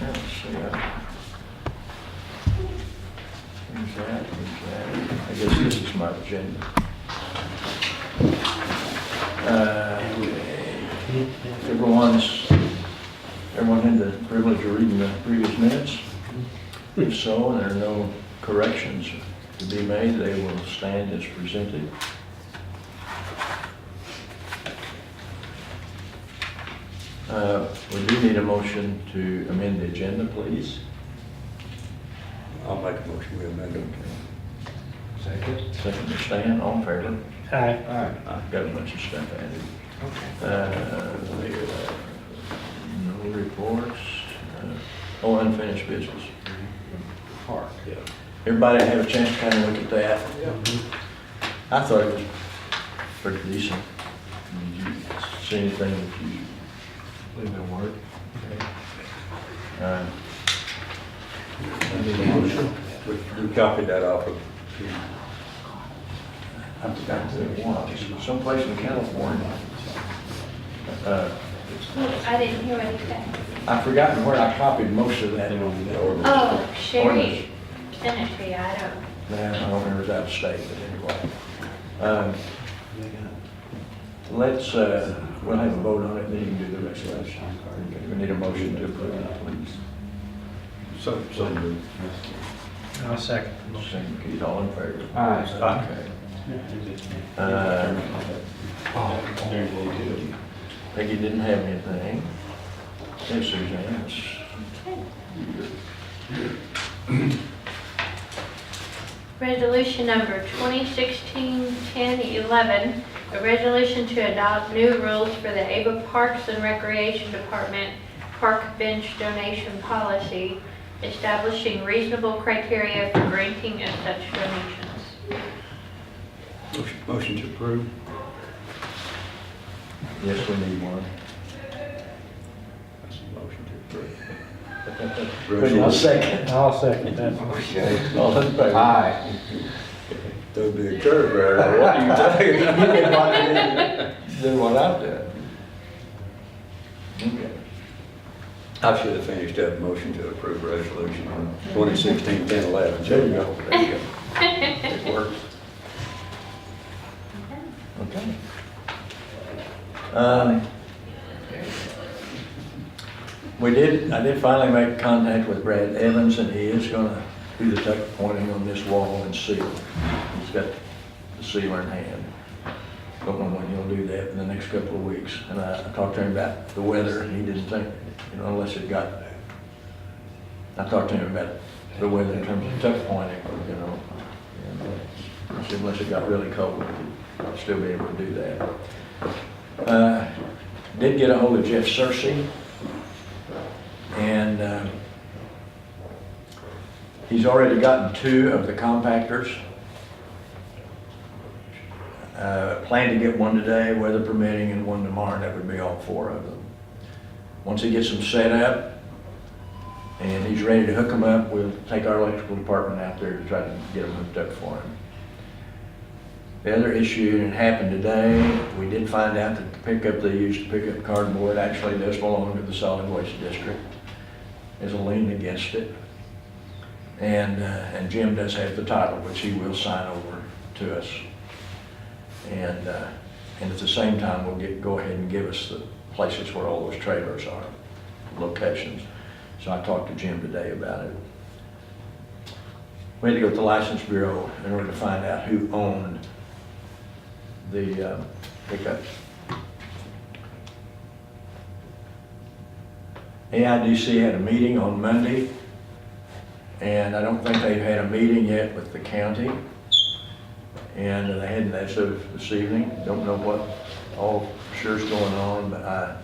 let's see. Who's that? I guess this is my agenda. Everyone had the privilege of reading the previous minutes? If so, and there are no corrections to be made, they will stand as presented. We do need a motion to amend the agenda, please. I'll make a motion, we amend it. Second. Second to Stan, all in favor? Aye. I've got a bunch of stuff added. No reports. Unfinished business. Park. Yeah. Everybody have a chance to kind of look at that? I thought it was pretty decent. Did you see anything that you believe it'll work? We copied that off of. I forgot who it was. Someplace in California. I didn't hear what he said. I've forgotten where I copied most of that. Oh, Sherry sent it to you, I don't. Man, I don't remember if it was out of state, but anyway. Let's, we'll have a vote on it, then you can do the resolution. We need a motion to approve it, please. So moved. I'll second. Second, Keith, all in favor? Aye. Okay. Peggy didn't have anything. Hey, Suzanne. Resolution number 2016-10-11, a resolution to adopt new rules for the Ava Parks and Recreation Department park bench donation policy, establishing reasonable criteria for granting of such donations. Motion to approve. Yes, we need one. That's a motion to approve. I'll second. I'll second that motion. Okay. All in favor? Aye. There'll be a curve there. What are you talking about? Then what I've done. Okay. I should have finished up motion to approve resolution on 2016-10-11. There you go. There you go. It works. Okay. I did finally make contact with Brad Evans, and he is gonna do the tuck pointing on this wall and seal. He's got the sealer in hand. Don't know when he'll do that in the next couple of weeks. And I talked to him about the weather, and he didn't think, unless it got, I talked to him about the weather in terms of tuck pointing, and I said unless it got really cold, I'd still be able to do that. Did get a hold of Jeff Searcy, and he's already gotten 2 of the compactors. Plan to get one today, weather permitting, and one tomorrow. That would be all 4 of them. Once he gets them set up and he's ready to hook them up, we'll take our electrical department out there to try to get them hooked up for him. The other issue, and it happened today, we did find out that the pickup they used to pick up cardboard actually does belong to the solid waste district. There's a lien against it. And Jim does have the title, which he will sign over to us. And at the same time, we'll go ahead and give us the places where all those trailers are, locations. So I talked to Jim today about it. We had to go to the License Bureau in order to find out who owned the pickups. AIDC had a meeting on Monday, and I don't think they've had a meeting yet with the county. And they hadn't as of this evening. Don't know what all sure is going on, but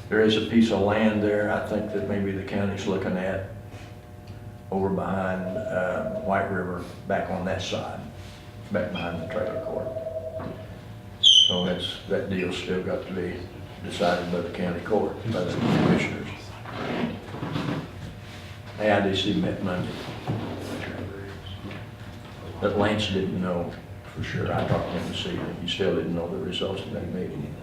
there is a piece of land there I think that maybe the county's looking at over behind White River, back on that side, back behind the trailer court. So that deal's still got to be decided by the county court, by the commissioners. AIDC met Monday. But Lance didn't know for sure. I talked to him this evening. He still didn't know the results of that meeting.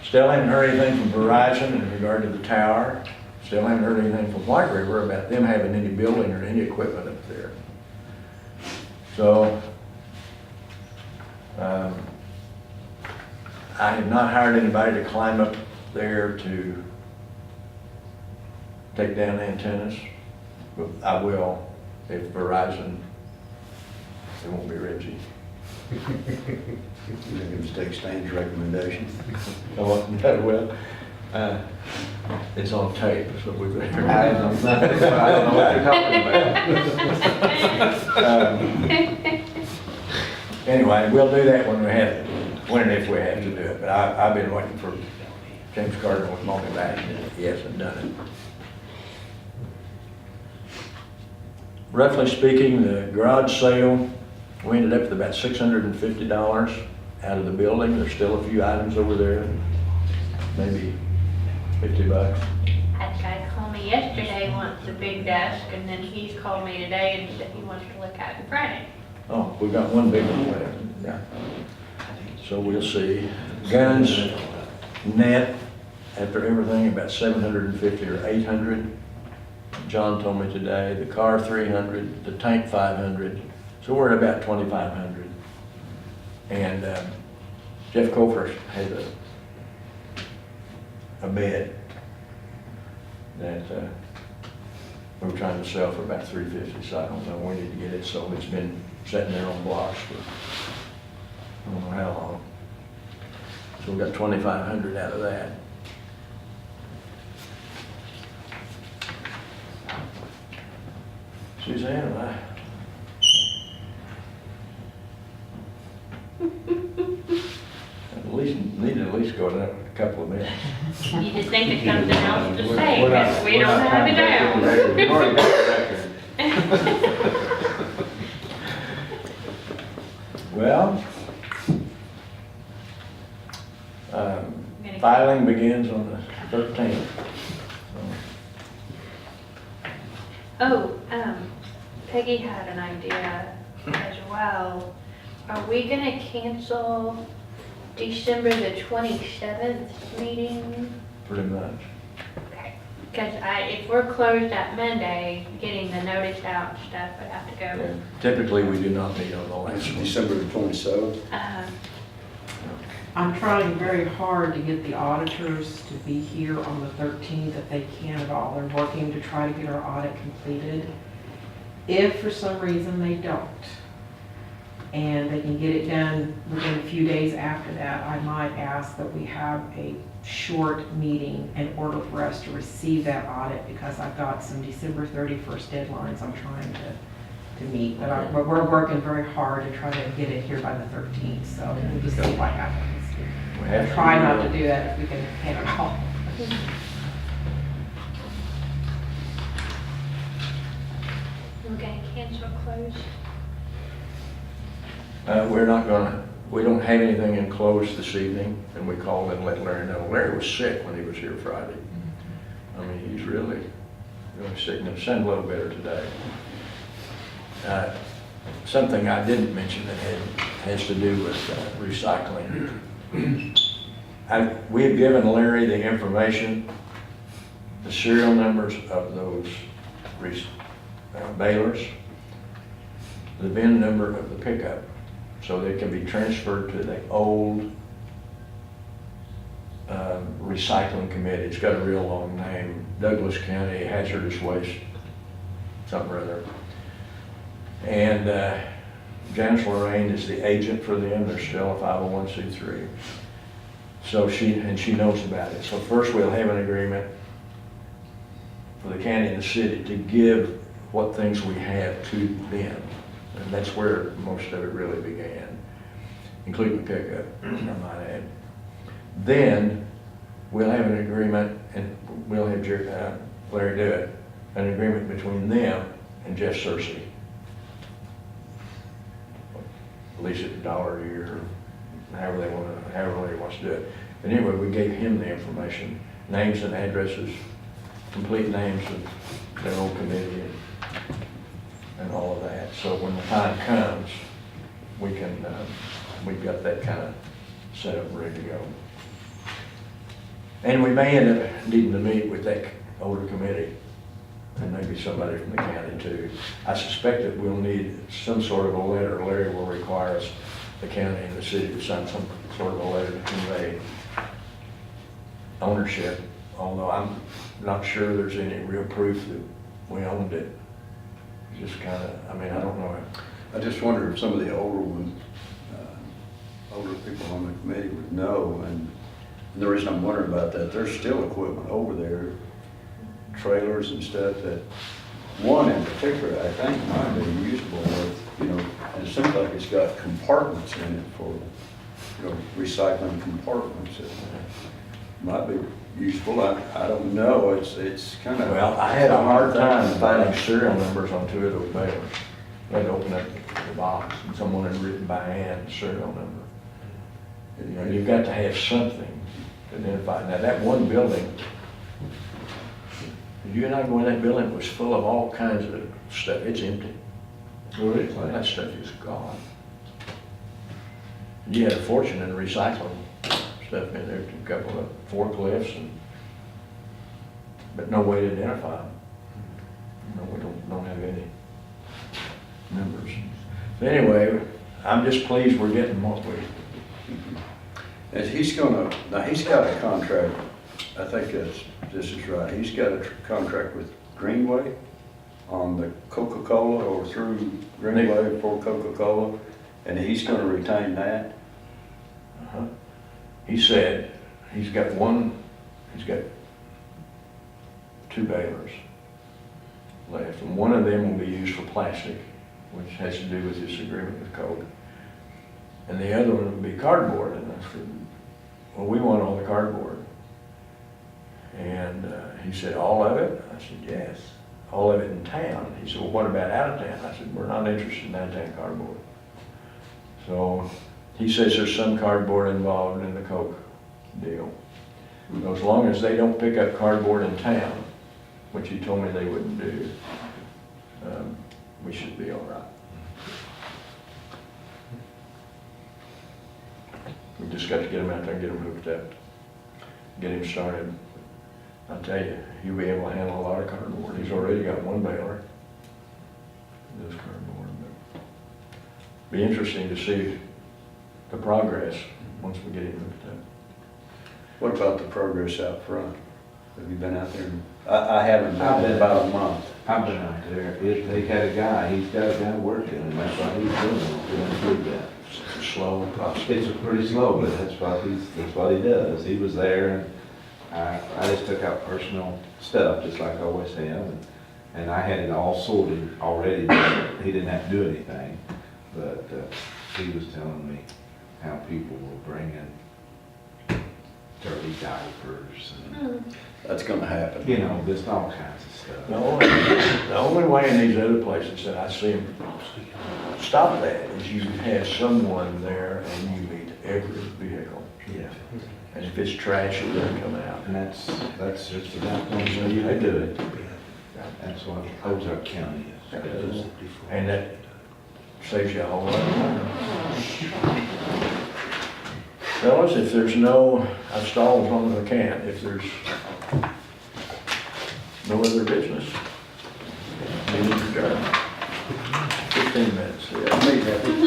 Still haven't heard anything from Verizon in regard to the tower. Still haven't heard anything from White River about them having any building or any equipment up there. So, I have not hired anybody to climb up there to take down antennas, but I will if Verizon, it won't be Reggie. You can take Stan's recommendation. Oh, well, it's on tape, so we better. I don't know what you're talking about. Anyway, we'll do that when and if we have to do it, but I've been waiting for James Carter with Monty back, and he hasn't done it. Roughly speaking, the garage sale, we ended up with about $650 out of the building. There's still a few items over there, maybe $50. Had a guy call me yesterday, wants a big desk, and then he's called me today and said he wants to look at it Friday. Oh, we got one big one left, yeah. So we'll see. Guns, net, after everything, about 750 or 800. John told me today, the car 300, the tank 500, so we're at about 2,500. And Jeff Cofer has a bed that we were trying to sell for about $350, so I don't know, we need to get it sold. It's been sitting there on blocks for I don't know how long. So we got 2,500 out of that. Suzanne, need to at least go down a couple of minutes. You just think of something else to say, We're not- but we we're don't not have it trying to break the record. We've already down. got the record. Well, filing begins on the 13th. Oh, Peggy had an idea as well. Are we gonna cancel December the 27th meeting? Pretty much. Okay. Because if we're closed that Monday, getting the notice out and stuff would have to Yeah. go. Typically, we do not meet on the last one. December the 27th. I'm trying very hard to get the auditors to be here on the 13th if they can at all. They're working to try to get our audit completed. If for some reason they don't, and they can get it done within a few days after that, I might ask that we have a short meeting in order for us to receive that audit, because I've got some December 31st deadlines I'm trying to meet. But we're working very hard to try to get it here by the 13th, so we'll just see what happens. We have Try not to do that if we can handle it all. We're gonna cancel close. We're not gonna, we don't have anything in close this evening, and we called and let Larry know. Larry was sick when he was here Friday. I mean, he's really sick, and it sounded a little better today. Something I didn't mention that has to do with recycling. We have given Larry the information, the serial numbers of those balers, the VIN number of the pickup, so they can be transferred to the old recycling committee. It's got a real long name, Douglas County Hazardous Waste, something or other. And Janice Lorraine is the agent for them. They're still a 501c3. So she knows about it. So first we'll have an agreement for the county and the city to give what things we have to them. And that's where most of it really began, including the pickup, I might add. Then we'll have an agreement, and we'll have Larry do it, an agreement between them and Jeff Searcy. At least at $1 a year, however Larry wants to do it. But anyway, we gave him the information, names and addresses, complete names of their old committee and all of that. So when the time comes, we can, we've got that kind of set up ready to go. And we may end up needing to meet with that older committee, and maybe somebody from the county too. I suspect that we'll need some sort of a letter. Larry will require us, the county and the city, to sign some sort of a letter to convey ownership, although I'm not sure there's any real proof that we owned it. Just kind of, I mean, I don't know. I just wonder if some of the older ones, older people on the committee would know, and the reason I'm wondering about that, there's still equipment over there, trailers and stuff that, one in particular, I think might be usable with, you know, and it seems like it's got compartments in it for, you know, recycling compartments that might be useful. I don't know, it's kind of. Well, I had a hard time finding serial numbers on two of those balers. I had to open up the box, and someone had written by hand the serial number. You know, you've got to have something to identify. Now, that one building, you and I go in that building, it was full of all kinds of stuff. It's empty. That stuff is gone. You had a fortune in recycling stuff in there, a couple of forklifts, but no way to identify them. No, we don't have any numbers. So anyway, I'm just pleased we're getting what we. And he's now he's got a contract, I think this is right, he's got a contract with Greenway on the Coca-Cola or through Greenway for Coca-Cola, and he's gonna retain that. Uh-huh. He said he's got two balers left, and one of them will be used for plastic, which has to do with this agreement with Coke. And the other one will be cardboard, and I said, well, we want all the cardboard. And he said, all of it? I said, yes, all of it in town. He said, well, what about out of town? I said, we're not interested in out-of-town cardboard. So he says there's some cardboard involved in the Coke deal. So as long as they don't pick up cardboard in town, which he told me they wouldn't do, we should be all right. We just got to get him out there and get him hooked up, get him started. I tell you, he'll be able to handle a lot of cardboard. He's already got one baler. This cardboard, but be interesting to see the progress once we get him hooked up. What about the progress out front? Have you been out there? I haven't been in about a month. I've been out there. They had a guy, he's got a guy working, and that's what he's doing to improve that. It's a slow process. It's pretty slow, but that's what he does. He was there, and I just took out personal stuff, just like I always have, and I had it all sorted already. He didn't have to do anything, but he was telling me how people were bringing dirty diapers and, That's gonna happen. you know, just all kinds of stuff. The only way in these other places that I see them stop that is you have someone there and you meet every vehicle. Yeah, And if it's trash, it doesn't come out. and that's just about the only way you can do it. That's what Ozark County does. And that saves you a whole lot of money. Fellas, if there's no, I've stalled as long as I can, if there's no other business, meeting adjourned. 15 minutes, yeah. Me, happy.